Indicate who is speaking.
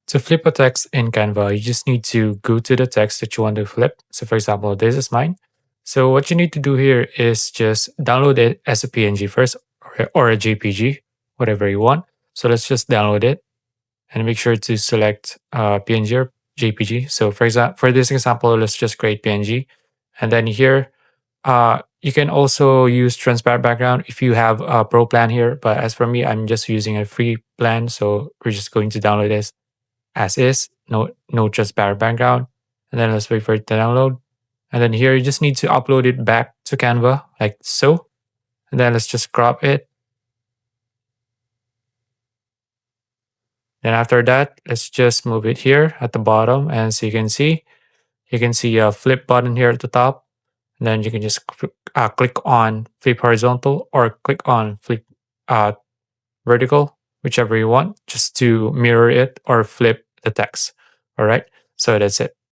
Speaker 1: To flip a text in Canva, you just need to go to the text that you want to flip. So for example, this is mine. So what you need to do here is just download it as a PNG first or a JPG, whatever you want. So let's just download it and make sure to select PNG or JPG. So for example, for this example, let's just create PNG. And then here, you can also use transparent background if you have a pro plan here. But as for me, I'm just using a free plan. So we're just going to download this as is, no transparent background. And then let's wait for it to download. And then here you just need to upload it back to Canva like so. And then let's just crop it. Then after that, let's just move it here at the bottom. And so you can see a flip button here at the top. And then you can just click on flip horizontal or click on flip vertical, whichever you want, just to mirror it or flip the text. All right. So that's it.